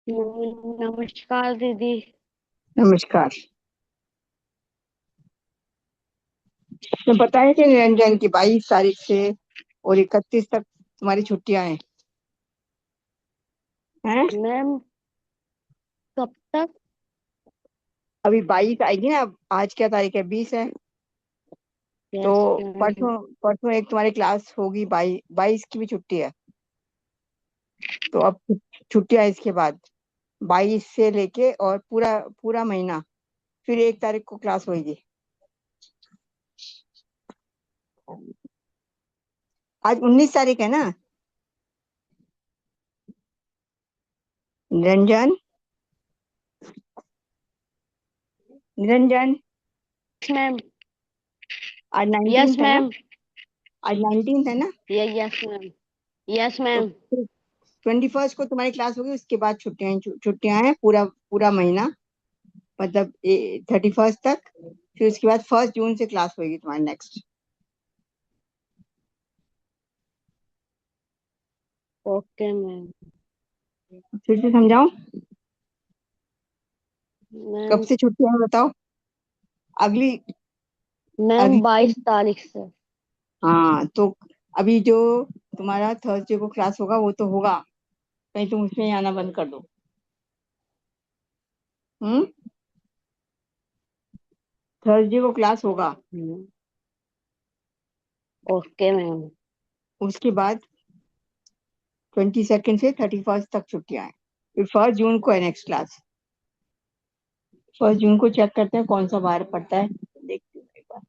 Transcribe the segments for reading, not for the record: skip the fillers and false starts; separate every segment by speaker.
Speaker 1: नमस्कार दीदी।
Speaker 2: नमस्कार। तुम्हें पता है कि निरंजन की 22 तारीख से और 31 तक तुम्हारी छुट्टियां हैं?
Speaker 1: मैम, कब तक?
Speaker 2: अभी 22 आएगी ना। अब आज क्या तारीख है? 20 है। तो
Speaker 1: यस मैम।
Speaker 2: परसों परसों एक तुम्हारी क्लास होगी। 22 की भी छुट्टी है। तो अब छुट्टियां इसके बाद 22 से लेके और पूरा पूरा महीना। फिर 1 तारीख को क्लास होगी। आज 19 तारीख है ना? निरंजन, निरंजन।
Speaker 1: मैम।
Speaker 2: आज
Speaker 1: यस
Speaker 2: 19 है ना?
Speaker 1: मैम।
Speaker 2: आज 19 है ना?
Speaker 1: Yes ma'am. यस
Speaker 2: तो
Speaker 1: मैम।
Speaker 2: 21 को तुम्हारी क्लास होगी। उसके बाद छुट्टियां हैं पूरा पूरा महीना। मतलब 31 तक। फिर उसके बाद 1 जून से क्लास होगी तुम्हारी नेक्स्ट।
Speaker 1: Okay ma'am.
Speaker 2: फिर से समझाऊं? कब
Speaker 1: मैम।
Speaker 2: से छुट्टियां हैं बताओ? अगली
Speaker 1: मैम,
Speaker 2: अगली
Speaker 1: 22 तारीख से।
Speaker 2: हाँ, तो अभी जो तुम्हारा थर्सडे को क्लास होगा वो तो होगा। कहीं तुम उसमें ही आना बंद कर दो। हम्म। थर्सडे को क्लास होगा।
Speaker 1: Okay ma'am.
Speaker 2: उसके बाद 22 से 31 तक छुट्टियां हैं। फिर 1 जून को है नेक्स्ट क्लास। 1 जून को चेक करते हैं कौन सा बार पड़ता है। देखती हूँ एक बार।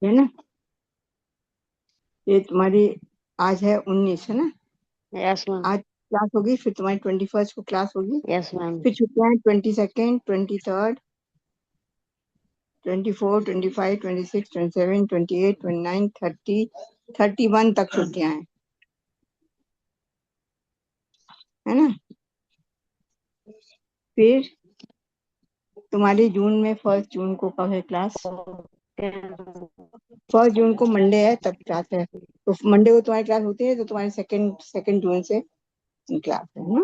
Speaker 2: है ना? ये तुम्हारी आज है 19 है ना?
Speaker 1: Yes ma'am.
Speaker 2: आज क्लास होगी। फिर तुम्हारी 21 को क्लास होगी।
Speaker 1: Yes ma'am.
Speaker 2: फिर छुट्टियां 22, 23, 24, 25, 26, 27, 28, 29, 30, 31 तक छुट्टियां हैं। है ना? फिर तुम्हारी जून में 1 जून को कब है क्लास?
Speaker 1: ओके।
Speaker 2: 1 जून को मंडे है, तब क्लास है। तो मंडे को तुम्हारी क्लास होती है, तो तुम्हारी सेकंड सेकंड जून से क्लास है ना?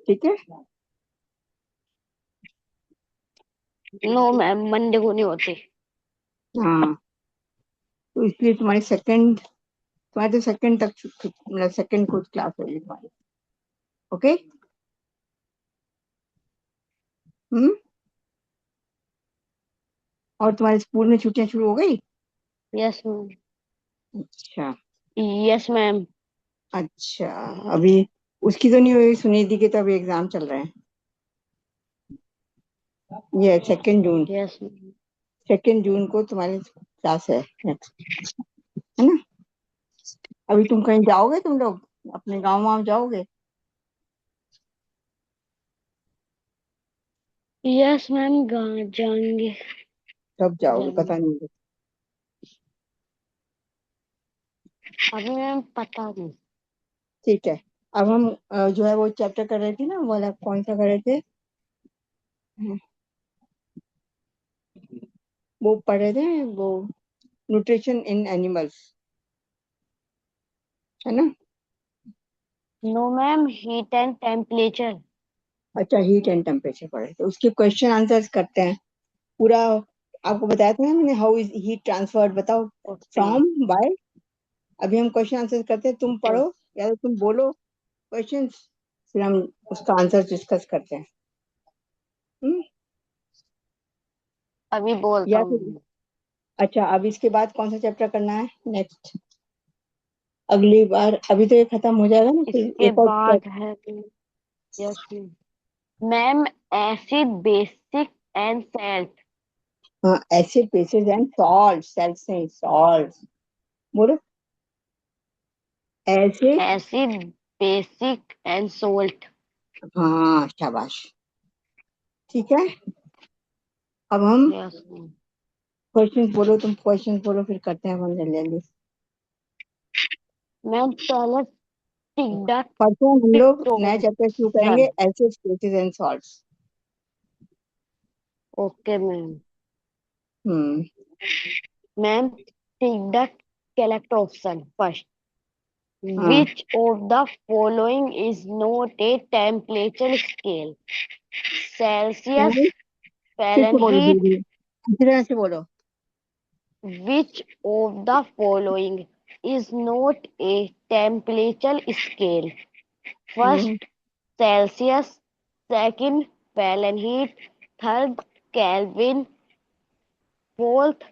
Speaker 2: ठीक है।
Speaker 1: नो मैम, मंडे को नहीं होती।
Speaker 2: हाँ, तो इसलिए तुम्हारी तो सेकंड तक मतलब सेकंड को क्लास होगी तुम्हारी। ओके। हम्म। और तुम्हारे स्कूल में छुट्टियां शुरू हो गई?
Speaker 1: Yes ma'am.
Speaker 2: अच्छा।
Speaker 1: Yes ma'am.
Speaker 2: अच्छा। अभी उसकी तो नहीं हुई, सुनिधि के तो अभी एग्जाम चल रहे हैं। ये 2 जून।
Speaker 1: Yes ma'am.
Speaker 2: 2 जून को तुम्हारी क्लास है नेक्स्ट। है ना? अभी तुम कहीं जाओगे? तुम लोग अपने गाँव वाँव जाओगे?
Speaker 1: यस मैम, जाएंगे।
Speaker 2: कब जाओगे
Speaker 1: जाएंगे।
Speaker 2: पता नहीं मुझे।
Speaker 1: अभी मैम पता नहीं।
Speaker 2: ठीक है। अब हम जो है वो चैप्टर कर रहे थे ना, वो वाला कौन सा कर रहे थे? हम्म, वो पढ़ रहे थे वो, न्यूट्रिशन इन एनिमल्स। है ना?
Speaker 1: No ma'am, heat and temperature.
Speaker 2: अच्छा, हीट एंड टेम्परेचर पढ़े तो उसके क्वेश्चन आंसर्स करते हैं पूरा। आपको बताया था ना मैंने, हाउ इज हीट ट्रांसफर्ड, बताओ।
Speaker 1: Okay ma'am.
Speaker 2: From, bye. अभी हम क्वेश्चन आंसर करते हैं, तुम पढ़ो या तो तुम बोलो क्वेश्चन। फिर हम उसका आंसर डिस्कस करते हैं। हम्म?
Speaker 1: अभी बोलता
Speaker 2: या फिर
Speaker 1: हूँ।
Speaker 2: अच्छा, अब इसके बाद कौन सा चैप्टर करना है नेक्स्ट? अगली बार अभी तो ये खत्म हो जाएगा ना, फिर
Speaker 1: इसके
Speaker 2: एक और
Speaker 1: बाद है। Yes ma'am, acid, basic and salt.
Speaker 2: हाँ, acid bases and salt, sales नहीं सॉल्ट। बोलो। Acid.
Speaker 1: Acid, basic and salt.
Speaker 2: हाँ, शाबाश। ठीक है। अब हम
Speaker 1: यस मैम।
Speaker 2: क्वेश्चन बोलो, तुम क्वेश्चन बोलो, फिर करते हैं हम जल्दी जल्दी।
Speaker 1: मैम पहले टिक
Speaker 2: परसों हम लोग नया चैप्टर शुरू करेंगे,
Speaker 1: टिक्टोसन।
Speaker 2: Acids bases and salts.
Speaker 1: Okay ma'am.
Speaker 2: Hmm.
Speaker 1: Ma'am tick the correct option first.
Speaker 2: हाँ।
Speaker 1: Which of the following is not a temperature scale? Celsius,
Speaker 2: हाँ, फिर से बोलो
Speaker 1: Fahrenheit.
Speaker 2: दीदी, अच्छी तरह से बोलो।
Speaker 1: Which of the following is not a temperature scale? First,
Speaker 2: hmm.
Speaker 1: Celsius. Second, Fahrenheit. Third, Kelvin. Fourth,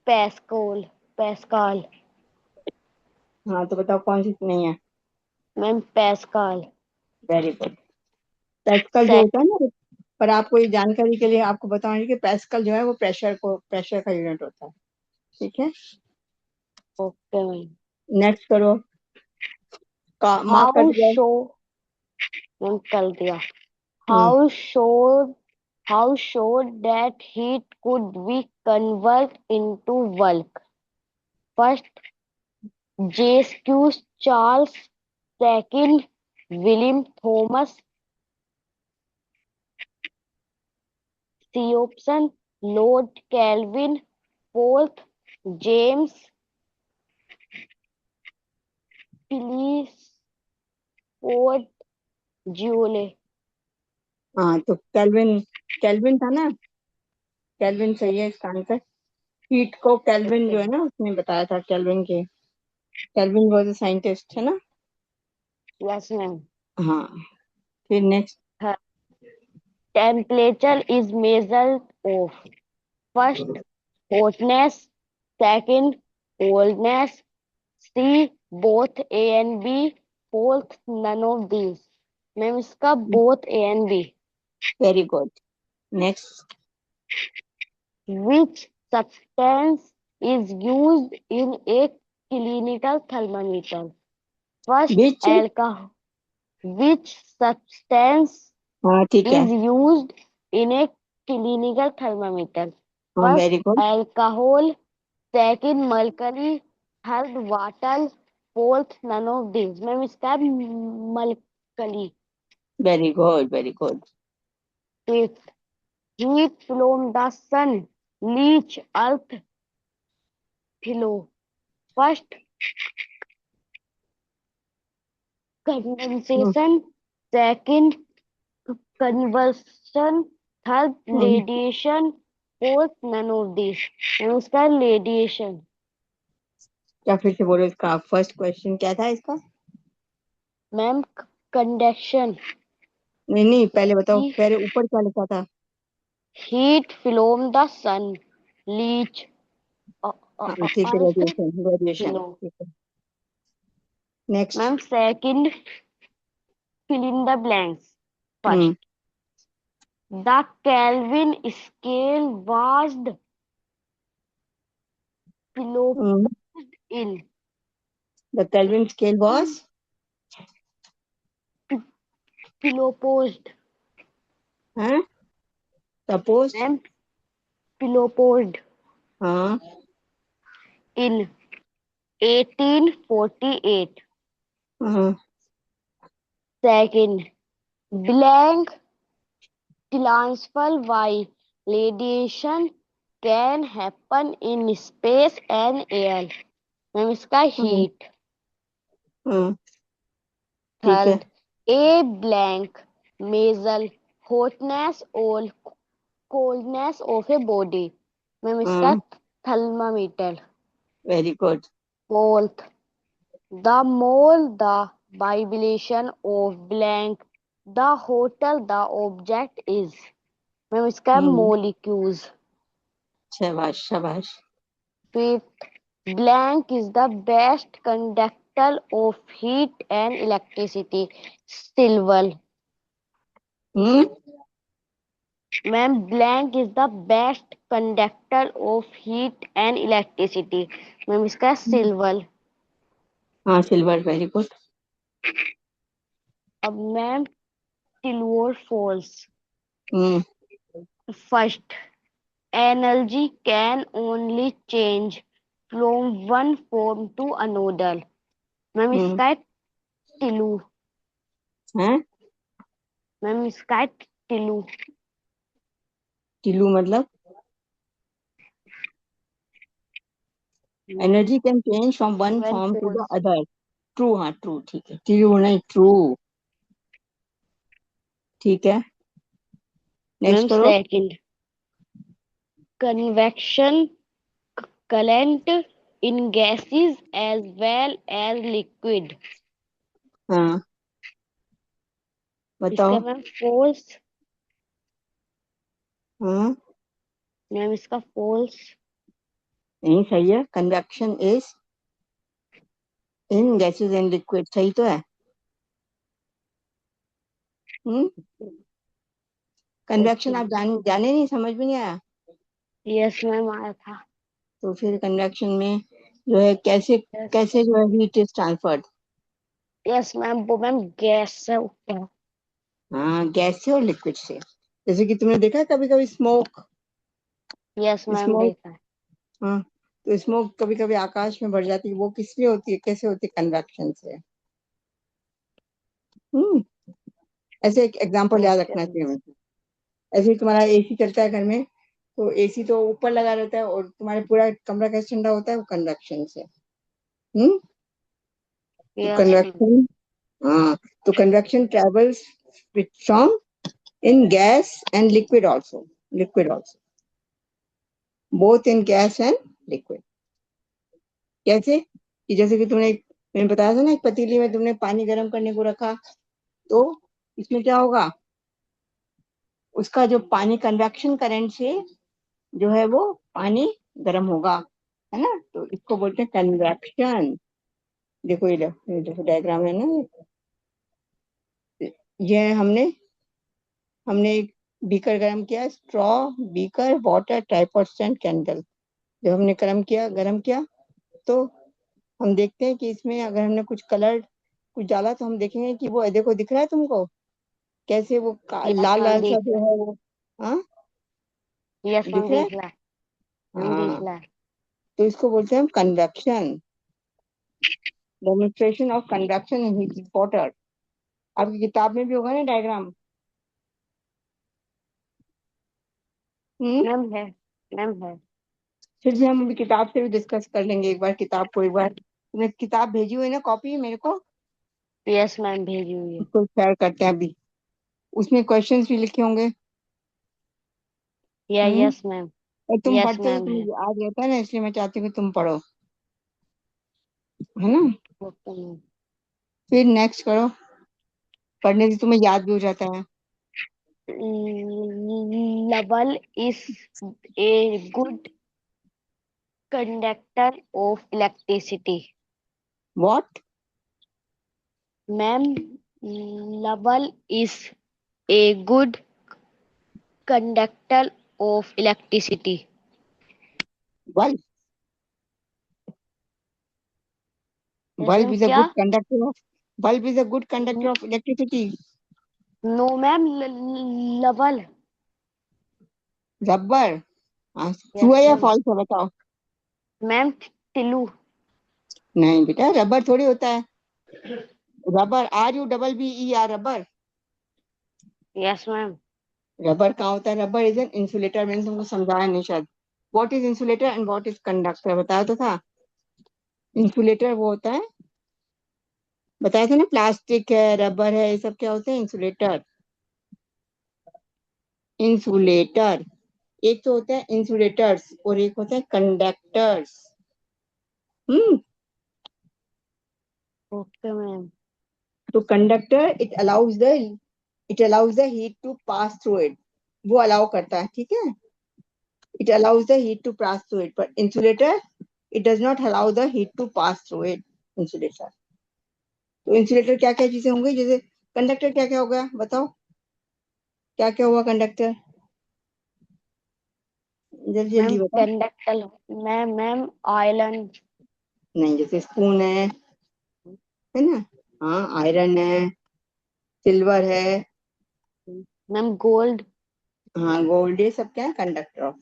Speaker 1: Pascal. Pascal.
Speaker 2: हाँ तो बताओ कौन सी नहीं है।
Speaker 1: Ma'am Pascal.
Speaker 2: Very good. Pascal जो
Speaker 1: Sec.
Speaker 2: होता है ना, पर आपको ये जानकारी के लिए आपको बताऊंगी कि पैस्कल जो है वो प्रेशर का यूनिट होता है। ठीक है।
Speaker 1: Okay ma'am.
Speaker 2: नेक्स्ट करो। मार्क कर
Speaker 1: How
Speaker 2: दिया।
Speaker 1: show? मैम कर दिया।
Speaker 2: हम्म।
Speaker 1: How sure how sure that heat could be converted into work? First, J.Q. Charles. Second, William Thomas. C option, Lord Kelvin. Fourth, James Phillips Ford Joule.
Speaker 2: हाँ तो kelvin, kelvin था ना, kelvin सही है इसका answer. Heat को kelvin जो
Speaker 1: Okay.
Speaker 2: है ना उसने बताया था, केल्विन के, केल्विन वाज अ साइंटिस्ट है ना।
Speaker 1: Yes, ma'am.
Speaker 2: हाँ। फिर next.
Speaker 1: Her temperature is measured of first hotness, second coldness, C both A and B, fourth none of these. Ma'am इसका both A and B.
Speaker 2: Very good. Next.
Speaker 1: Which substance is used in a clinical thermometer? First
Speaker 2: beach.
Speaker 1: alcohol. Which substance
Speaker 2: हाँ ठीक है।
Speaker 1: is used in a clinical thermometer?
Speaker 2: हाँ
Speaker 1: First
Speaker 2: very good.
Speaker 1: alcohol, second mercury, third water, fourth none of these. Ma'am इसका मलकली।
Speaker 2: Very good, very good.
Speaker 1: Fifth, heat from the sun, leach earth below. First, condensation. Second, conversion. Third, radiation. Fourth, none of these. Ma'am इसका radiation.
Speaker 2: क्या फिर से बोलो, इसका first question क्या था इसका।
Speaker 1: Ma'am conduction.
Speaker 2: नहीं नहीं, पहले बताओ, पहले ऊपर क्या लिखा था।
Speaker 1: Heat from the sun, leach
Speaker 2: हाँ ठीक है,
Speaker 1: earth
Speaker 2: रेडिएशन, रेडिएशन
Speaker 1: below.
Speaker 2: ठीक है। Next.
Speaker 1: Ma'am second, fill in the blanks. First,
Speaker 2: hmm.
Speaker 1: the Kelvin scale was below in
Speaker 2: the kelvin scale was.
Speaker 1: proposed.
Speaker 2: हाँ। सपोज।
Speaker 1: मैम proposed
Speaker 2: हाँ।
Speaker 1: in 1848.
Speaker 2: हाँ।
Speaker 1: Second, blank transfer by radiation can happen in space and air. Ma'am इसका
Speaker 2: हाँ।
Speaker 1: heat.
Speaker 2: हाँ ठीक है।
Speaker 1: Third, a blank measure hotness or coldness of a body. Ma'am इसका
Speaker 2: हाँ
Speaker 1: thermometer.
Speaker 2: Very good.
Speaker 1: Fourth, the more the vibration of blank, the hotter the object is. Ma'am इसका
Speaker 2: हम्म।
Speaker 1: molecules.
Speaker 2: शाबाश शाबाश।
Speaker 1: Fifth, blank is the best conductor of heat and electricity. Silver.
Speaker 2: Hmm.
Speaker 1: Ma'am blank is the best conductor of heat and electricity. Ma'am इसका silver.
Speaker 2: हाँ silver, very good.
Speaker 1: अब ma'am true or false.
Speaker 2: Hmm.
Speaker 1: First, energy can only change from one form to another. Ma'am
Speaker 2: hmm.
Speaker 1: Sky टिलू।
Speaker 2: है।
Speaker 1: Ma'am sky टिलू।
Speaker 2: टिल्लू मतलब energy can change from one
Speaker 1: twelve
Speaker 2: form to the
Speaker 1: poles.
Speaker 2: Other. True, हाँ true, ठीक है, टिल्लू नहीं, ट्रू। ठीक है, नेक्स्ट
Speaker 1: मैम
Speaker 2: करो।
Speaker 1: Second, convection current in gases as well as liquid।
Speaker 2: हाँ,
Speaker 1: इसका
Speaker 2: बताओ।
Speaker 1: Ma'am force.
Speaker 2: हाँ,
Speaker 1: मैम इसका फोर्स।
Speaker 2: नहीं सही है, convection is in gases and liquid, सही तो है। हम्म।
Speaker 1: ओके
Speaker 2: कन्वेक्शन आप
Speaker 1: मैम।
Speaker 2: जाने नहीं, समझ में नहीं आया।
Speaker 1: यस मैम आया था।
Speaker 2: तो फिर कन्वेक्शन में जो है कैसे,
Speaker 1: यस।
Speaker 2: कैसे जो है heat is transferred.
Speaker 1: Yes ma'am, वो मैम गैस से ऊपर।
Speaker 2: हाँ, गैस से और लिक्विड से। जैसे कि तुमने देखा है कभी कभी स्मोक।
Speaker 1: Yes ma'am
Speaker 2: smoke.
Speaker 1: देखा है।
Speaker 2: हाँ, तो स्मोक कभी कभी आकाश में बढ़ जाती है, वो किस लिए होती है, कैसे होती है, कन्वेक्शन से। हम्म। ऐसे एक एग्जांपल याद
Speaker 1: ओके
Speaker 2: रखना
Speaker 1: मैम।
Speaker 2: चाहिए हमें। ऐसे ही तुम्हारा एसी चलता है घर में, तो एसी तो ऊपर लगा रहता है और तुम्हारे पूरा कमरा कैसे ठंडा होता है, वो कन्वेक्शन से। हम्म। तो
Speaker 1: यस मैम।
Speaker 2: कन्वेक्शन, हाँ, तो convection travels from in gas and liquid also, liquid also, both in gas and liquid. कैसे कि जैसे कि मैंने बताया था ना, एक पतीली में तुमने पानी गर्म करने को रखा, तो इसमें क्या होगा, उसका जो पानी कन्वेक्शन करंट से जो है वो पानी गर्म होगा, है ना, तो इसको बोलते हैं कन्वेक्शन। देखो ये देखो डायग्राम है ना, ये हमने हमने एक बीकर गर्म किया, straw, beaker, water, tripod stand, candle. जब हमने गर्म किया तो हम देखते हैं कि इसमें अगर हमने कुछ डाला तो हम देखेंगे कि वो देखो, दिख रहा है तुमको कैसे वो
Speaker 1: यस
Speaker 2: लाल
Speaker 1: मैम
Speaker 2: लाल सा
Speaker 1: देख
Speaker 2: जो
Speaker 1: रहा
Speaker 2: है वो। हाँ,
Speaker 1: है। यस मैम
Speaker 2: दिख रहा है।
Speaker 1: देख रहा है। मैम देख
Speaker 2: हाँ,
Speaker 1: रहा है।
Speaker 2: तो इसको बोलते हैं हम convection, demonstration of convection in heat water. आपकी किताब में भी होगा ना डायग्राम। हम्म।
Speaker 1: मैम है। मैम है।
Speaker 2: फिर भी हम अभी किताब से भी डिस्कस कर लेंगे एक बार, किताब को एक बार, तुमने किताब भेजी हुई है ना कॉपी मेरे को,
Speaker 1: यस मैम भेजी हुई है।
Speaker 2: उसको शेयर करते हैं अभी। उसमें क्वेश्चंस भी लिखे होंगे।
Speaker 1: या
Speaker 2: हम्म।
Speaker 1: Yes ma'am.
Speaker 2: और तुम
Speaker 1: यस
Speaker 2: पढ़ते हो,
Speaker 1: मैम
Speaker 2: तुम्हें
Speaker 1: है।
Speaker 2: याद रहता है ना, इसलिए मैं चाहती हूँ कि तुम पढ़ो, है ना।
Speaker 1: Okay ma'am.
Speaker 2: फिर नेक्स्ट करो, पढ़ने से तुम्हें याद भी हो जाता है।
Speaker 1: Level is a good conductor of electricity।
Speaker 2: What.
Speaker 1: Ma'am, level is a good conductor of electricity।
Speaker 2: Bulb.
Speaker 1: Yes
Speaker 2: bulb
Speaker 1: ma'am
Speaker 2: is a
Speaker 1: क्या?
Speaker 2: Good conductor of, bulb is a good conductor of electricity.
Speaker 1: No ma'am, level।
Speaker 2: Rubber. हाँ, true
Speaker 1: yes
Speaker 2: है या
Speaker 1: ma'am.
Speaker 2: False है, बताओ।
Speaker 1: Ma'am टिल्लू।
Speaker 2: नहीं बेटा, rubber थोड़ी होता है। Rubber, R U double B E R, rubber.
Speaker 1: Yes ma'am.
Speaker 2: Rubber कहाँ होता है, रबर इज एन इंसुलेटर, मैंने तुमको समझाया नहीं शायद। What is insulator and what is conductor, बताया तो था। इंसुलेटर वो होता है, बताया था ना, प्लास्टिक है, रबर है, ये सब क्या होते हैं, इंसुलेटर। इंसुलेटर, एक तो होता है इंसुलेटर्स और एक होता है कंडक्टर्स। हम्म।
Speaker 1: Okay ma'am.
Speaker 2: तो conductor, it allows the heat to pass through it, वो अलाउ करता है, ठीक है, it allows the heat to pass through it, but insulator, it does not allow the heat to pass through it. Insulator, तो insulator क्या क्या चीजें होंगी, जैसे कंडक्टर क्या क्या हो गया, बताओ, क्या क्या हुआ कंडक्टर, जल्दी
Speaker 1: मैम
Speaker 2: जल्दी बताओ।
Speaker 1: कंडक्टर। Ma'am iron.
Speaker 2: नहीं, जैसे स्पून है ना, हाँ, आयरन है, सिल्वर है,
Speaker 1: मैम गोल्ड।
Speaker 2: हाँ, गोल्ड, ये सब क्या है, कंडक्टर ऑफ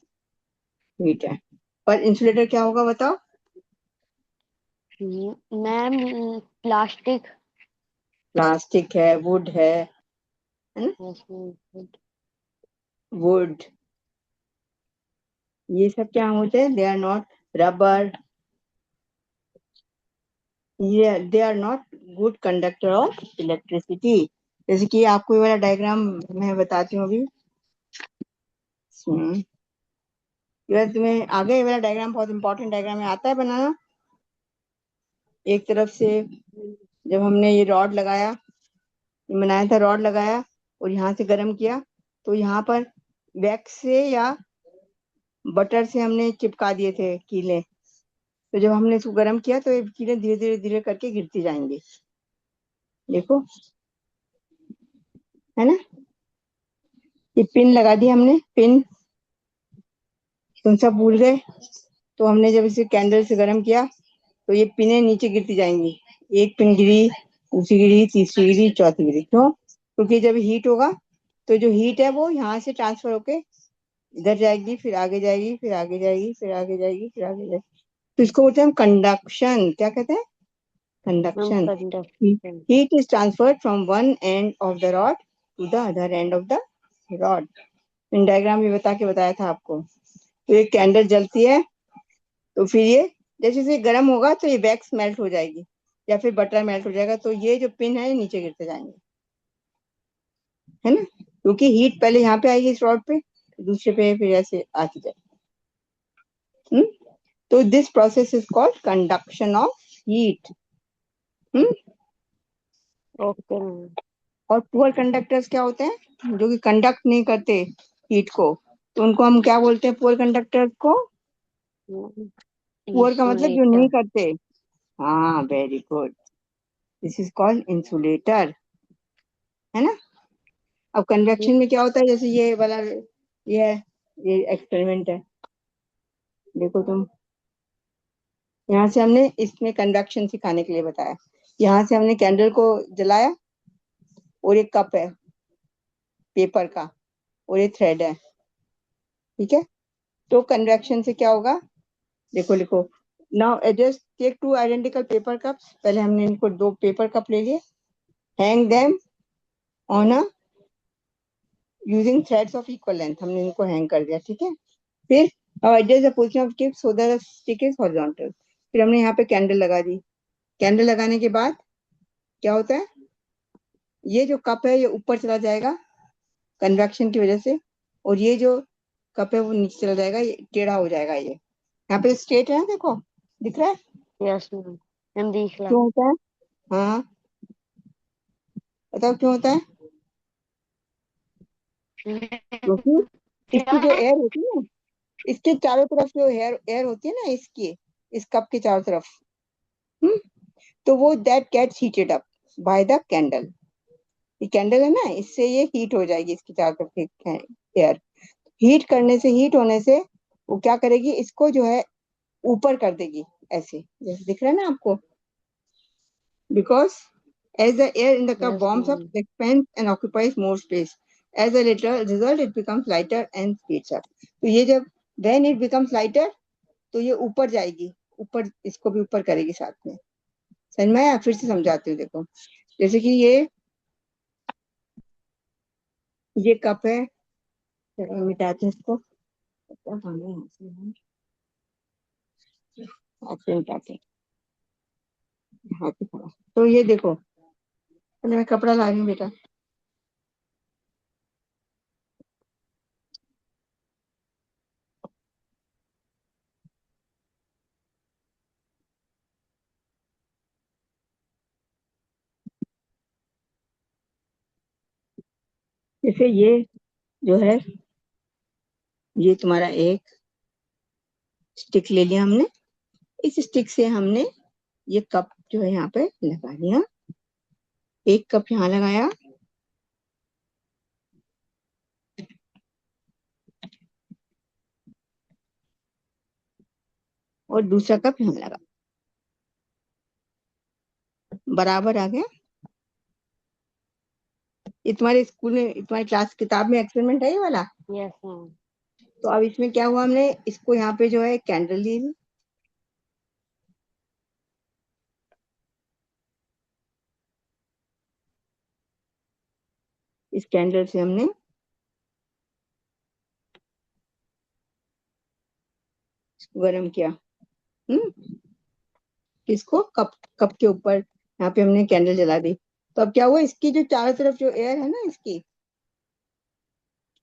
Speaker 2: हीट है। पर इंसुलेटर क्या होगा बताओ।
Speaker 1: Ma'am plastic.
Speaker 2: प्लास्टिक है, वुड है ना?
Speaker 1: Yes ma'am.
Speaker 2: वुड, ये सब क्या होते हैं? दे आर नॉट रबर, ये they are not good conductor of electricity. जैसे कि आपको ये वाला डायग्राम मैं बताती हूँ अभी। तुम्हें आगे ये वाला डायग्राम बहुत इंपॉर्टेंट डायग्राम है, आता है बनाना। एक तरफ से जब हमने ये रॉड लगाया, ये बनाया था, रॉड लगाया और यहाँ से गर्म किया, तो यहाँ पर वैक्स से या बटर से हमने चिपका दिए थे कीले। तो जब हमने इसको गर्म किया तो ये कीले धीरे धीरे धीरे करके गिरती जाएंगी, देखो, है ना? ये पिन लगा दी हमने, पिन, तुम सब भूल गए। तो हमने जब इसे कैंडल से गर्म किया तो ये पिनें नीचे गिरती जाएंगी, एक पिन गिरी, दूसरी गिरी, तीसरी गिरी, चौथी गिरी। क्यों? क्योंकि जब हीट होगा तो जो हीट है वो यहाँ से ट्रांसफर होके इधर जाएगी, फिर आगे जाएगी, फिर आगे जाएगी, फिर आगे जाएगी, फिर आगे जाएगी। तो इसको बोलते हैं हम कंडक्शन। क्या कहते हैं?
Speaker 1: Ma'am
Speaker 2: conduction.
Speaker 1: Conduction.
Speaker 2: Heat is transferred from one end of the rod to the other end of the rod. इन डायग्राम में बता के बताया था आपको। तो ये कैंडल जलती है, तो फिर ये जैसे जैसे गर्म होगा तो ये वैक्स मेल्ट हो जाएगी या फिर बटर मेल्ट हो जाएगा, तो ये जो पिन है ये नीचे गिरते जाएंगे, है ना? क्योंकि हीट पहले यहाँ पे आएगी इस रॉड पे, दूसरे पे, फिर ऐसे आती जाएगी। तो this process is called conduction of heat.
Speaker 1: Okay ma'am.
Speaker 2: और पुअर कंडक्टर्स क्या होते हैं? जो कि कंडक्ट नहीं करते हीट को, तो उनको हम क्या बोलते हैं? पुअर कंडक्टर्स को। पुअर का मतलब जो नहीं
Speaker 1: इंसुलेटर।
Speaker 2: करते। हाँ, very good, this is called insulator, है ना? अब कन्वेक्शन में क्या होता है? जैसे ये वाला, ये है, ये एक्सपेरिमेंट है, देखो तुम। यहाँ से हमने इसमें कन्वेक्शन सिखाने के लिए बताया। यहाँ से हमने कैंडल को जलाया और एक कप है पेपर का और ये थ्रेड है, ठीक है? तो कन्वेक्शन से क्या होगा? देखो, लिखो। Now just take two identical paper cups. पहले हमने इनको दो पेपर कप ले लिए, hang them on a using threads of equal length. हमने इनको हैंग कर दिया, ठीक है? फिर adjust the position of tip so that the stick is horizontal। फिर हमने यहाँ पे कैंडल लगा दी। कैंडल लगाने के बाद क्या होता है? ये जो कप है ये ऊपर चला जाएगा कन्वेक्शन की वजह से, और ये जो कप है वो नीचे चला जाएगा, ये टेढ़ा हो जाएगा। ये यहाँ पे स्ट्रेट है, देखो, दिख रहा है?
Speaker 1: Yes ma'am. मैम देख
Speaker 2: क्यों
Speaker 1: रहा
Speaker 2: होता है? हाँ, बताओ क्यों होता है?
Speaker 1: हूँ।
Speaker 2: क्योंकि
Speaker 1: क्या
Speaker 2: इसकी जो
Speaker 1: है?
Speaker 2: एयर होती है ना, इसके चारों तरफ जो एयर एयर होती है ना, इसकी, इस कप के चारों तरफ, हम्म तो वो that gets heated up by the candle. ये कैंडल है ना, इससे ये हीट हो जाएगी, इसकी चारों तरफ की एयर। हीट करने से, हीट होने से वो क्या करेगी? इसको जो है ऊपर कर देगी, ऐसे जैसे दिख रहा है ना आपको। Because as the air in the cup
Speaker 1: yes
Speaker 2: warms up,
Speaker 1: ma'am.
Speaker 2: it expands and occupies more space. As a later result, it becomes lighter and speeds up। तो ये जब when it becomes lighter, तो ये ऊपर जाएगी, ऊपर, इसको भी ऊपर करेगी साथ में। समझ में आया? फिर से समझाती हूँ, देखो। जैसे कि ये कप है, चलो मिटाते हैं इसको। क्या भांगे हैं इसमें हम? आपसे मिटाते हैं, हाथ पे पड़ा। तो ये देखो, पहले मैं कपड़ा ला रही हूँ बेटा। जैसे ये जो है, ये तुम्हारा एक स्टिक ले लिया हमने। इस स्टिक से हमने ये कप जो है यहाँ पे लगा लिया, एक कप यहाँ लगाया और दूसरा कप यहाँ लगा, बराबर आ गया। ये तुम्हारे स्कूल में, तुम्हारी क्लास किताब में एक्सपेरिमेंट है ये वाला।
Speaker 1: Yes ma'am.
Speaker 2: तो अब इसमें क्या हुआ? हमने इसको यहाँ पे जो है कैंडल ली, इस कैंडल से हमने इसको गर्म किया। किसको? कप। कप के ऊपर यहाँ पे हमने कैंडल जला दी। तो अब क्या हुआ, इसकी जो चारों तरफ जो एयर है ना, इसकी,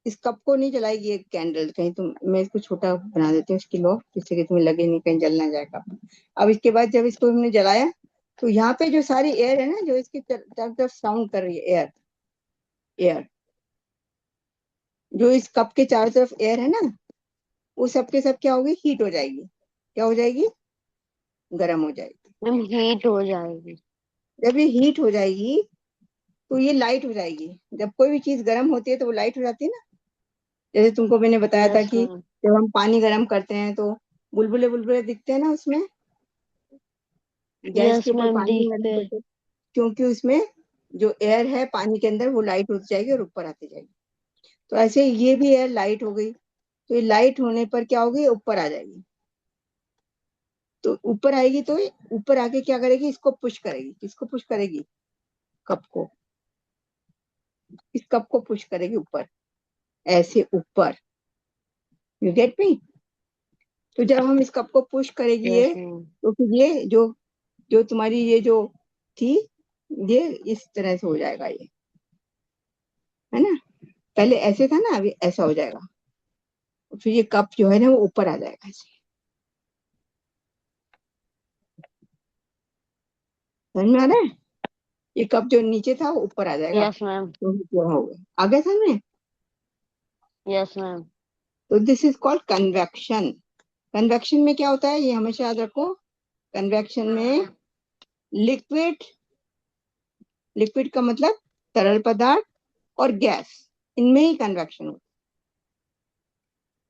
Speaker 2: इस कप को नहीं जलाएगी एक कैंडल। कहीं तुम, मैं इसको छोटा बना देती हूँ इसकी लो, जिससे कि तुम्हें लगे नहीं कहीं जल ना जाए कप। अब इसके बाद जब इसको हमने जलाया, तो यहाँ पे जो सारी एयर है ना, जो इसकी चारों तरफ साउंड कर रही है, एयर, एयर, जो इस कप के चारों तरफ एयर है ना, वो सब के सब क्या होगी, हीट हो जाएगी। क्या हो जाएगी? गर्म हो जाएगी।
Speaker 1: मैम हीट हो जाएगी।
Speaker 2: जब ये हीट हो जाएगी तो ये लाइट हो जाएगी। जब कोई भी चीज गर्म होती है तो वो लाइट हो जाती है ना। जैसे तुमको मैंने बताया था
Speaker 1: यस
Speaker 2: कि
Speaker 1: मैम।
Speaker 2: जब हम पानी गर्म करते हैं तो बुलबुले बुलबुले दिखते हैं ना उसमें, गैस के
Speaker 1: यस
Speaker 2: ऊपर
Speaker 1: मैम
Speaker 2: पानी गर्म
Speaker 1: दिखते हैं।
Speaker 2: करते हैं, क्योंकि उसमें जो एयर है पानी के अंदर, वो लाइट होती जाएगी और ऊपर आती जाएगी। तो ऐसे ये भी एयर लाइट हो गई। तो ये लाइट होने पर क्या होगी, ऊपर आ जाएगी। तो ऊपर आएगी तो ये ऊपर आके क्या करेगी, इसको पुश करेगी। किसको पुश करेगी? कप को। इस कप को पुश करेगी ऊपर, ऐसे ऊपर। You get me? तो जब हम इस कप को पुश करेगी
Speaker 1: यस
Speaker 2: ये,
Speaker 1: मैम।
Speaker 2: तो फिर ये जो जो तुम्हारी ये जो थी, ये इस तरह से हो जाएगा, ये है ना। पहले ऐसे था ना, अभी ऐसा हो जाएगा। फिर ये कप जो है ना, वो ऊपर आ जाएगा ऐसे। समझ में आ रहा है? ये कप जो नीचे था वो ऊपर आ जाएगा।
Speaker 1: Yes ma'am.
Speaker 2: तो क्या हो गया, आ गया समझ में?
Speaker 1: Yes ma'am.
Speaker 2: तो this is called convection. Convection में क्या होता है, ये हमेशा याद रखो। कन्वेक्शन में लिक्विड, लिक्विड का मतलब तरल पदार्थ, और गैस, इनमें ही कन्वेक्शन होता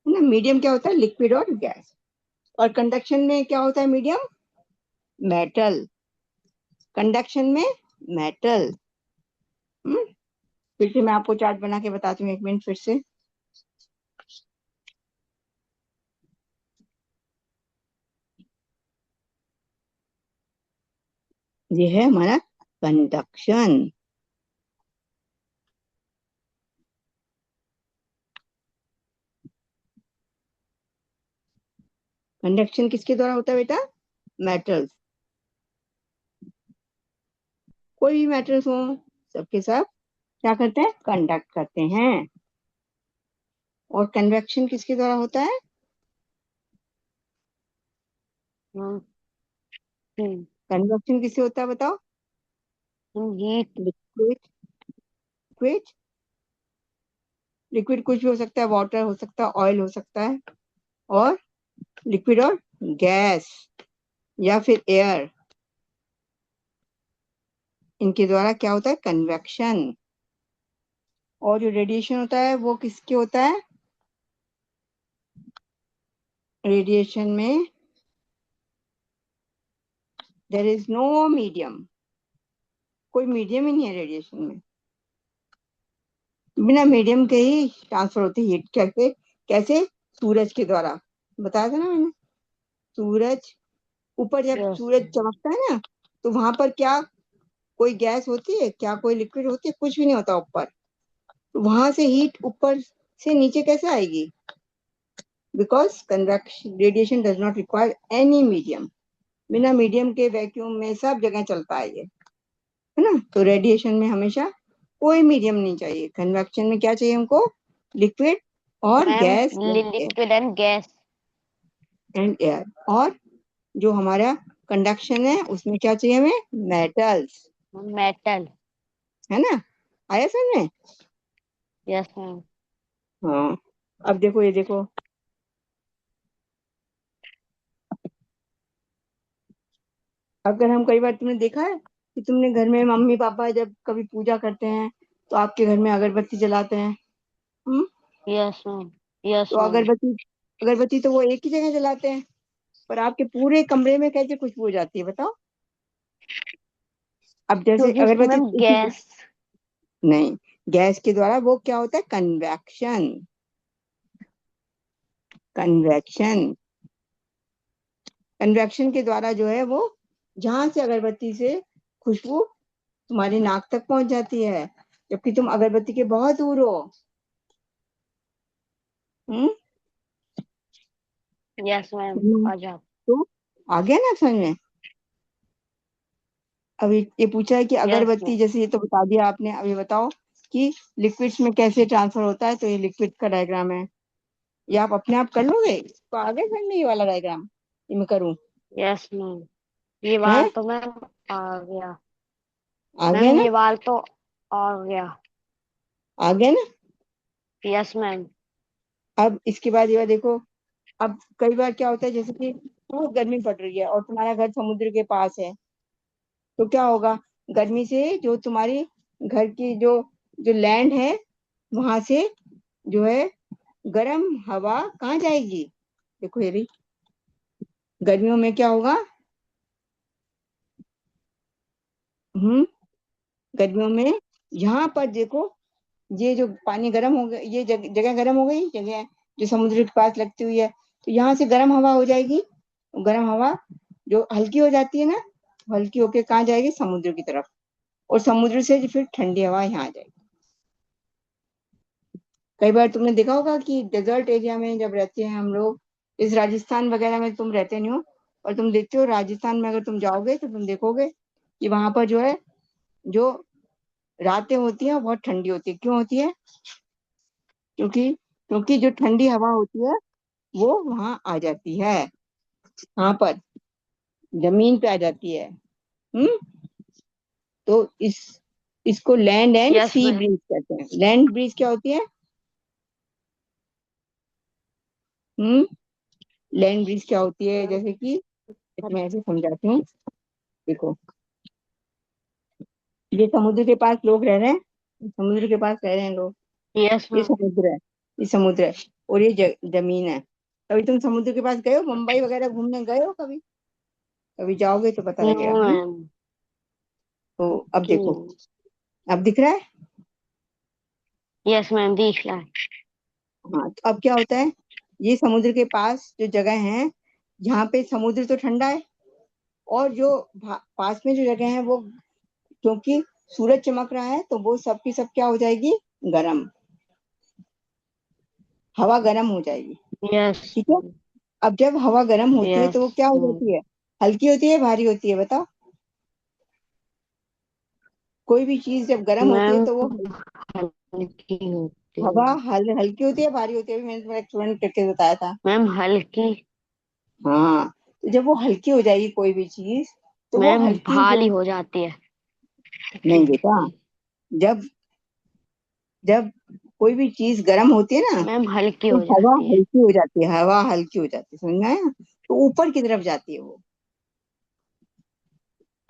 Speaker 2: है ना। मीडियम क्या होता है, लिक्विड और गैस। और कंडक्शन में क्या होता है, मीडियम, मेटल। कंडक्शन में मेटल। फिर से मैं आपको चार्ट बना के बताती हूँ, एक मिनट फिर से। ये है हमारा कंडक्शन। कंडक्शन किसके द्वारा होता है बेटा? मेटल्स। कोई भी मेटल्स हो, सबके सब क्या करते हैं, कंडक्ट करते हैं। और कन्वेक्शन किसके द्वारा होता है? कन्वेक्शन किससे होता है बताओ?
Speaker 1: हीट।
Speaker 2: लिक्विड। लिक्विड, लिक्विड कुछ भी हो सकता है, वाटर हो सकता है, ऑयल हो सकता है, और लिक्विड और गैस या फिर एयर, इनके द्वारा क्या होता है, कन्वेक्शन। और जो रेडिएशन होता है वो किसके होता है? रेडिएशन में देयर इज नो मीडियम। कोई मीडियम ही नहीं है रेडिएशन में। बिना मीडियम के ही ट्रांसफर होती है हीट। कैसे? कैसे? सूरज के द्वारा। बताया था ना मैंने। सूरज, ऊपर जब
Speaker 1: यस।
Speaker 2: सूरज चमकता है ना, तो वहां पर क्या कोई गैस होती है, क्या कोई लिक्विड होती है? कुछ भी नहीं होता ऊपर। तो वहां से हीट ऊपर से नीचे कैसे आएगी? Because convection radiation does not require any medium. बिना मीडियम के वैक्यूम में सब जगह चलता है ये, है ना। तो रेडिएशन में हमेशा कोई मीडियम नहीं चाहिए। कन्वेक्शन में क्या चाहिए हमको? लिक्विड और
Speaker 1: ma'am
Speaker 2: gas
Speaker 1: liquid and gas.
Speaker 2: And air. और जो हमारा कंडक्शन है, उसमें क्या चाहिए हमें? मेटल्स।
Speaker 1: मेटल।
Speaker 2: है ना। आया समझ में?
Speaker 1: Yes ma'am.
Speaker 2: हाँ। अब देखो, ये देखो, अगर हम, कई बार तुमने देखा है कि तुमने घर में मम्मी पापा जब कभी पूजा करते हैं तो आपके घर में अगरबत्ती जलाते हैं। हम्म।
Speaker 1: Yes ma'am. यस
Speaker 2: तो
Speaker 1: मैम।
Speaker 2: अगरबत्ती, अगरबत्ती तो वो एक ही जगह जलाते हैं, पर आपके पूरे कमरे में कैसे खुशबू हो जाती है बताओ? अब जैसे
Speaker 1: क्योंकि उसमें
Speaker 2: अगरबत्ती
Speaker 1: मैम
Speaker 2: इसी,
Speaker 1: गैस।
Speaker 2: नहीं, गैस के द्वारा वो क्या होता है, कन्वेक्शन। कन्वेक्शन, कन्वेक्शन के द्वारा जो है वो, जहां से अगरबत्ती से खुशबू तुम्हारी नाक तक पहुंच जाती है, जबकि तुम अगरबत्ती के बहुत दूर हो। हम्म।
Speaker 1: यस मैम,
Speaker 2: हम्म,
Speaker 1: आ जाओ।
Speaker 2: तो आ गया ना समझ में। अभी ये पूछा है कि
Speaker 1: यस
Speaker 2: अगरबत्ती,
Speaker 1: मैम।
Speaker 2: जैसे ये तो बता दिया आपने, अभी बताओ कि लिक्विड्स में कैसे ट्रांसफर होता है। तो ये लिक्विड का डायग्राम है। ये आप अपने आप कर लोगे, तो आगे करने ये वाला डायग्राम ये मैं करूँ?
Speaker 1: यस मैम, ये
Speaker 2: है,
Speaker 1: बाल तो मैम आ गया।
Speaker 2: आ गया
Speaker 1: मैम
Speaker 2: ना?
Speaker 1: ये बाल तो आ गया।
Speaker 2: आ गया ना?
Speaker 1: Yes ma'am.
Speaker 2: अब इसके बाद ये बात देखो। अब कई बार क्या होता है, जैसे कि बहुत गर्मी पड़ रही है और तुम्हारा घर समुद्र के पास है, तो क्या होगा? गर्मी से जो तुम्हारी घर की जो जो लैंड है, वहां से जो है गर्म हवा कहाँ जाएगी? देखो ये रही। गर्मियों में क्या होगा? हम्म। गर्मियों में यहाँ पर देखो, ये जो पानी गर्म हो गया, ये जगह गर्म हो गई, जगह जो समुद्र के पास लगती हुई है, तो यहाँ से गर्म हवा हो जाएगी। गर्म हवा जो हल्की हो जाती है ना, हल्की होके कहाँ जाएगी? समुद्र की तरफ। और समुद्र से फिर ठंडी हवा यहाँ आ जाएगी। कई बार तुमने देखा होगा कि डेजर्ट एरिया में जब रहते हैं हम लोग, इस राजस्थान वगैरह में तुम रहते नहीं हो, और तुम देखते हो राजस्थान में अगर तुम जाओगे तो तुम देखोगे कि वहां पर जो है, जो रातें होती हैं वो बहुत ठंडी होती है। क्यों होती है? क्योंकि क्योंकि जो ठंडी हवा होती है वो वहां आ जाती है, वहां पर जमीन पे आ जाती है। हम्म। तो इसको land and
Speaker 1: yes
Speaker 2: sea
Speaker 1: ma'am.
Speaker 2: Breeze कहते हैं। लैंड ब्रीज क्या होती है? हम्म। लैंड ब्रीज क्या होती है? जैसे कि मैं ऐसे समझाती हूँ, देखो, ये समुद्र के पास लोग रह रहे हैं, समुद्र के पास रह रहे हैं लोग।
Speaker 1: यस
Speaker 2: ये
Speaker 1: मैम।
Speaker 2: समुद्र है, ये समुद्र है, और ये जमीन है। कभी तुम समुद्र के पास गए हो? मुंबई वगैरह घूमने गए हो कभी? कभी जाओगे तो पता
Speaker 1: नो
Speaker 2: लगेगा, है ना?
Speaker 1: मैम।
Speaker 2: तो अब
Speaker 1: ओके।
Speaker 2: देखो, अब दिख रहा है।
Speaker 1: यस मैम, दिख रहा है।
Speaker 2: हाँ, तो अब क्या होता है, ये समुद्र के पास जो जगह है, यहाँ पे समुद्र तो ठंडा है, और जो पास में जो जगह है वो, क्योंकि सूरज चमक रहा है, तो वो सब की सब क्या हो जाएगी? गर्म। हवा गर्म हो जाएगी।
Speaker 1: यस।
Speaker 2: ठीक है। अब जब हवा गर्म होती है तो
Speaker 1: यस
Speaker 2: वो क्या हो
Speaker 1: मैम।
Speaker 2: जाती है? हल्की होती है, भारी होती है, बताओ? कोई भी चीज जब गर्म होती है
Speaker 1: मैम
Speaker 2: तो वो
Speaker 1: हल्की होती
Speaker 2: हवा
Speaker 1: है।
Speaker 2: हल्की होती है, भारी होती है? अभी मैंने तुम्हें एक्सपेरिमेंट करके बताया था।
Speaker 1: मैम हल्की।
Speaker 2: हाँ, तो जब वो हल्की हो जाएगी कोई भी चीज, तो वो
Speaker 1: मैम
Speaker 2: हल्की जो,
Speaker 1: भारी हो जाती है।
Speaker 2: नहीं बेटा, जब जब कोई भी चीज गर्म होती है ना,
Speaker 1: मैम हल्की
Speaker 2: तो
Speaker 1: हो
Speaker 2: हवा
Speaker 1: जाती है।
Speaker 2: हल्की हो जाती है, हवा हल्की हो जाती है, समझ में आया? तो ऊपर की तरफ जाती है वो।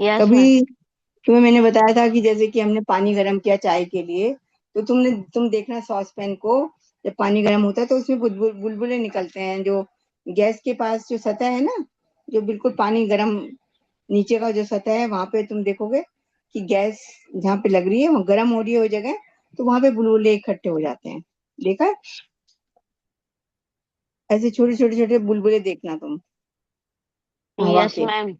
Speaker 1: Yes ma'am.
Speaker 2: कभी तुम्हें मैंने बताया था कि जैसे कि हमने पानी गर्म किया चाय के लिए, तो तुम देखना सॉस पैन को, जब पानी गर्म होता है तो उसमें बुलबुले निकलते हैं। जो गैस के पास जो सतह है ना, जो बिल्कुल पानी गर्म, नीचे का जो सतह है, वहां पे तुम देखोगे कि गैस जहाँ पे लग रही है वहाँ गर्म हो रही है वो जगह, तो वहां पे बुलबुले इकट्ठे हो जाते हैं। देखा है? ऐसे छोटे छोटे छोटे बुलबुले देखना तुम, हवा
Speaker 1: यस
Speaker 2: के।
Speaker 1: मैम।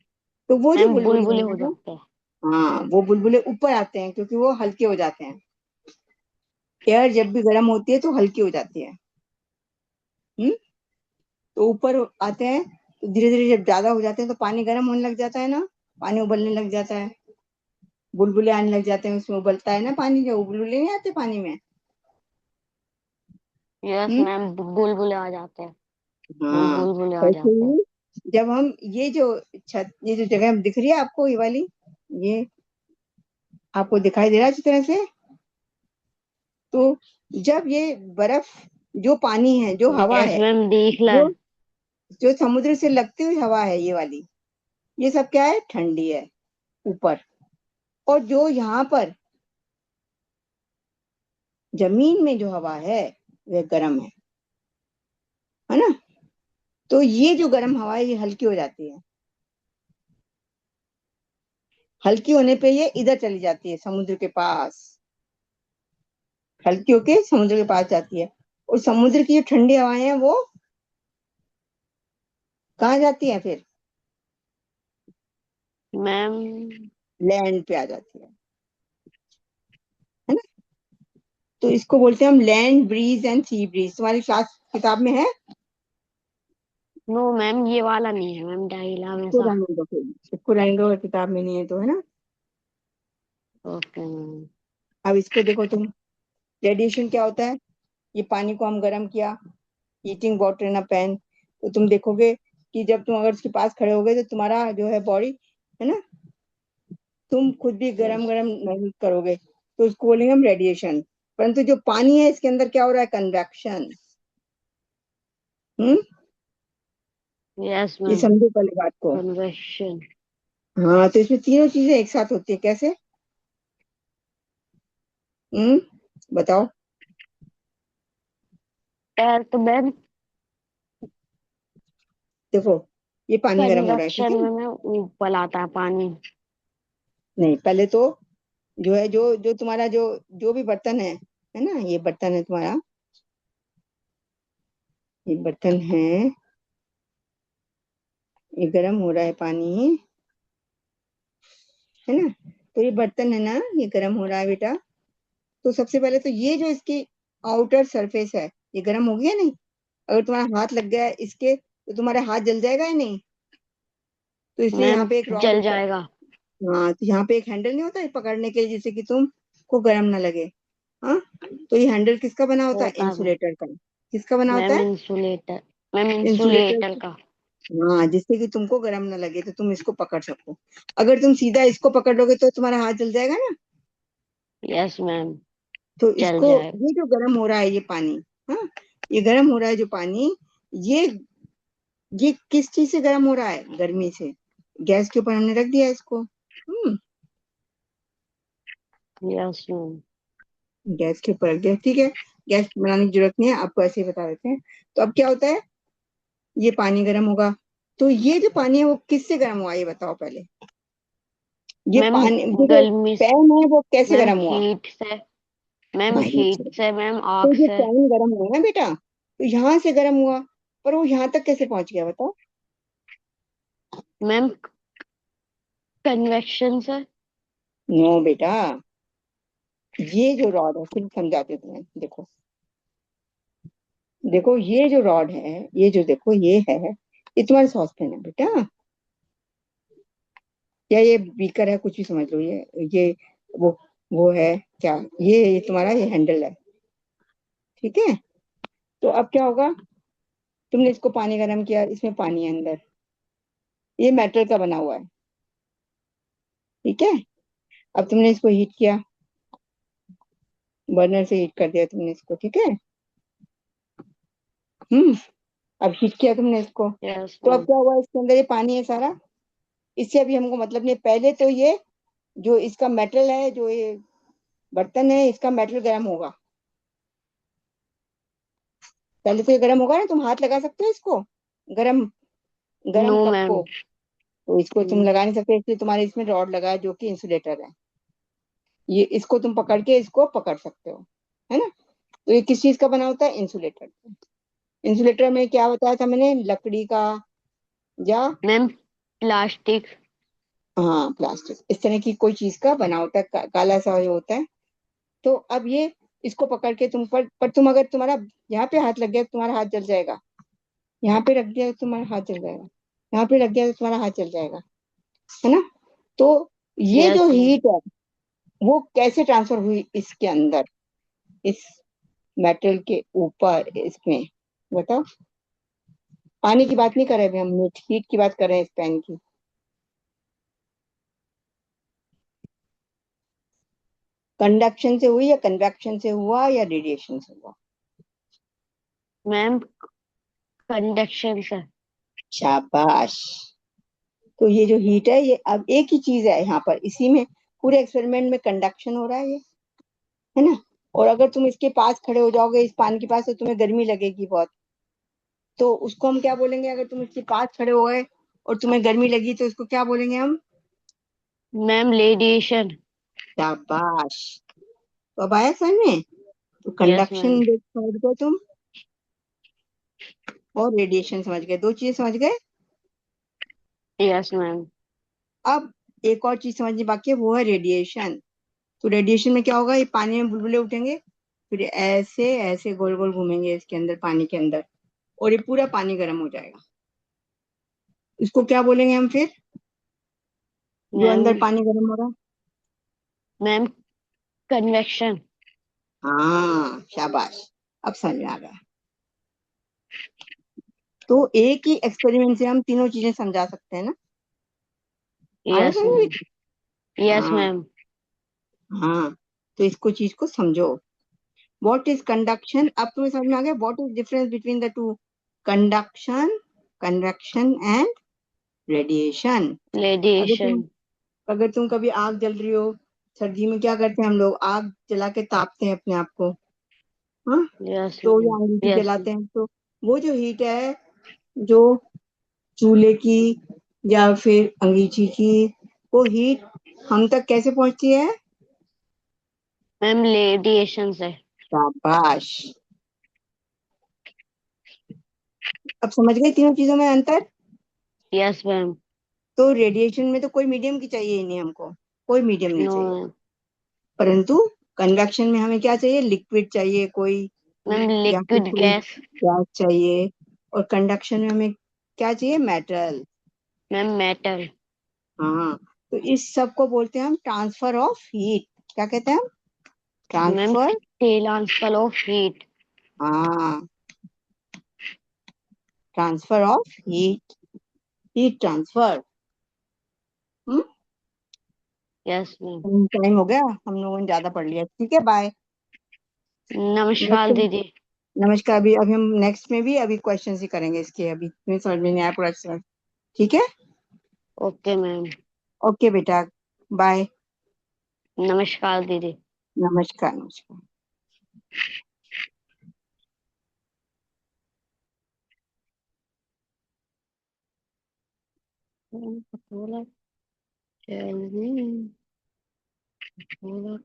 Speaker 2: तो वो जो
Speaker 1: मैम
Speaker 2: बुलबुले
Speaker 1: बुलबुले
Speaker 2: हैं
Speaker 1: हो
Speaker 2: वो,
Speaker 1: जाते हैं।
Speaker 2: हाँ, वो बुलबुले ऊपर आते हैं क्योंकि वो हल्के हो जाते हैं। एयर जब भी गर्म होती है तो हल्की हो जाती है। हम्म। तो ऊपर आते हैं, तो धीरे धीरे जब ज्यादा हो जाते हैं तो पानी गर्म होने लग जाता है ना, पानी उबलने लग जाता है, बुलबुले आने लग जाते हैं, उसमें उबलता है ना पानी, जो बुलबुले नहीं आते पानी में।
Speaker 1: यस
Speaker 2: हम्म।
Speaker 1: मैम, बुलबुले आ जाते हैं। मैम
Speaker 2: हाँ,
Speaker 1: बुलबुले आ
Speaker 2: ऐसे
Speaker 1: जाते हैं।
Speaker 2: ही जब हम ये जो छत, ये जो जगह दिख रही है आपको, ये वाली, ये आपको दिखाई दे रहा है अच्छी तरह से? तो जब ये बर्फ, जो पानी है, जो हवा
Speaker 1: यस
Speaker 2: है,
Speaker 1: मैम, दिख रहा
Speaker 2: जो
Speaker 1: है।
Speaker 2: जो समुद्र से लगती हुई हवा है, ये वाली, ये सब क्या है? ठंडी है ऊपर। और जो यहाँ पर जमीन में जो हवा है वह गर्म है ना? तो ये जो गर्म हवा है ये हल्की हो जाती है। हल्की होने पे ये इधर चली जाती है, समुद्र के पास। हल्की होके समुद्र के पास जाती है, और समुद्र की जो ठंडी हवाएं हैं वो कहाँ जाती है फिर?
Speaker 1: मैम।
Speaker 2: लैंड पे आ जाती है ना? तो इसको बोलते हैं हम land breeze and sea breeze. तुम्हारी क्लास किताब में है?
Speaker 1: नो मैम, ये वाला नहीं है मैम, डायला में
Speaker 2: इसको
Speaker 1: सा।
Speaker 2: रहने दो फिर, इसको रहने दो, अगर किताब में नहीं है तो, है ना।
Speaker 1: Okay ma'am.
Speaker 2: अब इसको देखो तुम, रेडिएशन क्या होता है? ये पानी को हम गर्म किया, heating water in a pan, तो तुम देखोगे कि जब तुम अगर उसके पास खड़े होगे तो तुम्हारा जो है बॉडी, है ना, तुम खुद भी गरम
Speaker 1: यस।
Speaker 2: गरम महसूस करोगे, तो उसको बोलेंगे हम रेडिएशन। परंतु जो पानी है इसके अंदर क्या हो रहा है? कन्वेक्शन। हम्म,
Speaker 1: यस
Speaker 2: ये
Speaker 1: मैम।
Speaker 2: समझो पहले बात को।
Speaker 1: कन्वेक्शन।
Speaker 2: हाँ, तो इसमें तीनों चीजें एक साथ होती है, कैसे? बताओ।
Speaker 1: यार तो मैम,
Speaker 2: देखो, ये पानी गर्म हो रहा है, ठीक
Speaker 1: कन्वेक्शन
Speaker 2: है।
Speaker 1: में मैम ऊपर आता है पानी।
Speaker 2: नहीं, पहले तो जो है, जो जो तुम्हारा जो जो भी बर्तन है ना, ये बर्तन है तुम्हारा, ये बर्तन है, ये गर्म हो रहा है पानी, है ना। तो ये बर्तन है ना, ये गर्म हो रहा है बेटा। तो सबसे पहले तो ये जो इसकी आउटर सरफेस है, ये गर्म हो गया नहीं? अगर तुम्हारा हाथ लग गया है इसके, तो तुम्हारा हाथ जल जाएगा या नहीं? तो इसलिए यहाँ
Speaker 1: मैम
Speaker 2: पे एक रॉड
Speaker 1: जल
Speaker 2: होता है।
Speaker 1: जाएगा।
Speaker 2: हाँ, तो यहाँ पे एक हैंडल नहीं होता है पकड़ने के लिए, जिससे कि तुम को गर्म ना लगे। हाँ, तो ये हैंडल किसका बना होता है?
Speaker 1: होता है
Speaker 2: इंसुलेटर का। किसका बना होता
Speaker 1: मैम
Speaker 2: है?
Speaker 1: इंसुलेटर। मैम
Speaker 2: इंसुलेटर
Speaker 1: इंसुलेटर
Speaker 2: का।
Speaker 1: का।
Speaker 2: हाँ, जिससे कि तुमको गर्म ना लगे, तो तुम इसको पकड़ सको। अगर तुम सीधा इसको पकड़ लोगे तो तुम्हारा हाथ जल जाएगा ना।
Speaker 1: Yes ma'am.
Speaker 2: तो
Speaker 1: जल
Speaker 2: इसको,
Speaker 1: जाएगा।
Speaker 2: ये जो गर्म हो रहा है ये पानी, हाँ, ये गर्म हो रहा है जो पानी, ये ये किस चीज से गर्म हो रहा है? गर्मी से। गैस के ऊपर हमने रख दिया इसको।
Speaker 1: Yes ma'am.
Speaker 2: गैस के ऊपर रख दिया, ठीक है। गैस बनाने की जरूरत नहीं है, आपको ऐसे ही बता देते हैं। तो अब क्या होता है? ये पानी गर्म होगा। तो ये जो पानी है वो किससे गर्म हुआ, ये बताओ पहले। ये
Speaker 1: मैम
Speaker 2: पानी, ये जो
Speaker 1: गर्मी से।
Speaker 2: पैन है वो कैसे
Speaker 1: मैम
Speaker 2: गर्म हुआ?
Speaker 1: हीट से। मैम
Speaker 2: हाँ, ये
Speaker 1: हीट
Speaker 2: चलो।
Speaker 1: से मैम,
Speaker 2: तो
Speaker 1: आग
Speaker 2: ये
Speaker 1: से।
Speaker 2: पैन गर्म हुआ ना बेटा, तो यहाँ से गर्म हुआ, पर वो यहाँ तक कैसे पहुंच गया बताओ?
Speaker 1: मैम कन्वेक्शन से।
Speaker 2: नो बेटा, ये जो रॉड है, फिर समझाते हैं तुम्हें, देखो। देखो, ये जो रॉड है, ये जो देखो ये है, ये तुम्हारा सॉसपेन है बेटा, या ये बीकर है, कुछ भी समझ लो। ये वो है क्या, ये तुम्हारा ये हैंडल है, ठीक है। तो अब क्या होगा? तुमने इसको पानी गर्म किया, इसमें पानी है अंदर, ये मेटल का बना हुआ है, ठीक है। अब तुमने इसको हीट किया, बर्नर से हीट कर दिया तुमने इसको, ठीक है। हम्म, अब हीट किया तुमने इसको।
Speaker 1: यस
Speaker 2: तो अब
Speaker 1: मैम।
Speaker 2: क्या हुआ? इसके अंदर ये पानी है सारा, इससे अभी हमको मतलब नहीं। पहले तो ये जो इसका मेटल है, जो ये बर्तन है, इसका मेटल गर्म होगा। पहले तो ये गर्म होगा ना, तुम हाथ लगा सकते हो इसको, गरम
Speaker 1: नो
Speaker 2: गरम कप
Speaker 1: मैम।
Speaker 2: को। तो इसको तुम लगा नहीं सकते, इसलिए तुम्हारे इसमें रॉड लगा है जो कि इंसुलेटर है। ये इसको तुम पकड़ के इसको पकड़ सकते हो, है ना। तो ये किस चीज का बना होता है? इंसुलेटर। इंसुलेटर में क्या बताया था मैंने? लकड़ी का, या
Speaker 1: मैम प्लास्टिक।
Speaker 2: हाँ, प्लास्टिक, इस तरह की कोई चीज का बना होता है, काला सा जो होता है। तो अब ये, इसको पकड़ के तुम पर तुम अगर तुम्हारा यहाँ पे हाथ लग गया तो तुम्हारा हाथ जल जाएगा। यहाँ पे रख दिया तो तुम्हारा हाथ जल जाएगा। यहाँ पे रख दिया तो तुम्हारा हाथ जल जाएगा, है ना। तो ये
Speaker 1: यस
Speaker 2: जो
Speaker 1: मैम।
Speaker 2: हीट है वो कैसे ट्रांसफर हुई इसके अंदर, इस मेटल के ऊपर, इसमें, बताओ। पानी की बात नहीं कर रहे अभी हम, हीट की बात कर रहे हैं इस पेन की। कंडक्शन से हुई, या कन्वेक्शन से हुआ, या रेडिएशन से हुआ?
Speaker 1: मैम कंडक्शन से।
Speaker 2: शाबाश। तो ये जो हीट है, ये अब एक ही चीज है यहाँ पर, इसी में पूरे एक्सपेरिमेंट में कंडक्शन हो रहा है ये, है ना। और अगर तुम इसके पास खड़े हो जाओगे, इस पान के पास, तो तुम्हें गर्मी लगेगी बहुत। तो उसको हम क्या बोलेंगे? अगर तुम इसके पास खड़े हो गए और तुम्हें गर्मी लगी, तो उसको क्या बोलेंगे हम?
Speaker 1: Ma'am radiation.
Speaker 2: शाबाश। तो अब आया समझ में? तो
Speaker 1: यस मैम।
Speaker 2: कंडक्शन समझ गए तुम, और रेडिएशन समझ गए, दो चीजें समझ गए।
Speaker 1: Yes ma'am.
Speaker 2: अब एक और चीज समझनी बाकी है, वो है रेडिएशन। तो रेडिएशन में क्या होगा? ये पानी में बुलबुले उठेंगे, फिर ऐसे ऐसे गोल गोल घूमेंगे इसके अंदर, पानी के अंदर, और ये पूरा पानी गर्म हो जाएगा। इसको क्या बोलेंगे हम फिर, जो
Speaker 1: मैम
Speaker 2: अंदर पानी गर्म हो रहा है?
Speaker 1: Ma'am convection.
Speaker 2: हाँ शाबाश, अब समझ में आ गया। तो एक ही एक्सपेरिमेंट से हम तीनों चीजें समझा सकते हैं ना? आ रहा
Speaker 1: यस
Speaker 2: समझ
Speaker 1: मैम।
Speaker 2: में?
Speaker 1: यस
Speaker 2: हाँ।
Speaker 1: मैम।
Speaker 2: हाँ, तो इसको चीज को समझो। What is conduction? अब तुम्हें समझ में आ गया what is difference between the two, conduction, convection and radiation. अगर तुम
Speaker 1: रेडिएशन।
Speaker 2: अगर तुम कभी आग जल रही हो, सर्दी में क्या करते हैं हम लोग, आग जला के तापते हैं अपने आप को, हाँ,
Speaker 1: यस
Speaker 2: तो
Speaker 1: मैम।
Speaker 2: या अंगीठी
Speaker 1: यस
Speaker 2: जलाते हैं, तो वो जो हीट है, जो चूल्हे की या फिर अंगीठी की, वो हीट हम तक कैसे पहुंचती है?
Speaker 1: मैम रेडिएशन से।
Speaker 2: शाबाश। अब समझ गए तीनों चीजों में अंतर?
Speaker 1: Yes ma'am.
Speaker 2: तो रेडिएशन में तो कोई मीडियम की चाहिए ही नहीं हमको, कोई मीडियम नहीं
Speaker 1: नो
Speaker 2: चाहिए।
Speaker 1: मैम।
Speaker 2: परंतु कन्वेक्शन में हमें क्या चाहिए, लिक्विड चाहिए कोई,
Speaker 1: मैम
Speaker 2: या फिर
Speaker 1: लिक्विड
Speaker 2: कोई
Speaker 1: गैस।
Speaker 2: गैस चाहिए। और कंडक्शन में हमें क्या चाहिए, मेटल।
Speaker 1: Ma'am metal.
Speaker 2: हाँ, तो इस सब को बोलते हैं हम ट्रांसफर ऑफ हीट। क्या कहते हैं हम?
Speaker 1: Ma'am
Speaker 2: transfer.
Speaker 1: Transfer of heat.
Speaker 2: हाँ, transfer of heat, heat transfer. Hmm.
Speaker 1: Yes ma'am.
Speaker 2: Time हो गया, हम लोगों ने ज्यादा पढ़ लिया, ठीक है, बाय।
Speaker 1: नमस्कार
Speaker 2: नेक्स्ट,
Speaker 1: दीदी।
Speaker 2: नमस्कार। अभी अभी हम नेक्स्ट में भी अभी क्वेश्चन ही करेंगे इसके, अभी तुम्हें समझ में नहीं आया पूरा अच्छा। ठीक है,
Speaker 1: ओके मैम।
Speaker 2: ओके बेटा, बाय।
Speaker 1: नमस्कार दीदी।
Speaker 2: नमस्कार, नमस्कार।
Speaker 1: बोला चलिए, बोला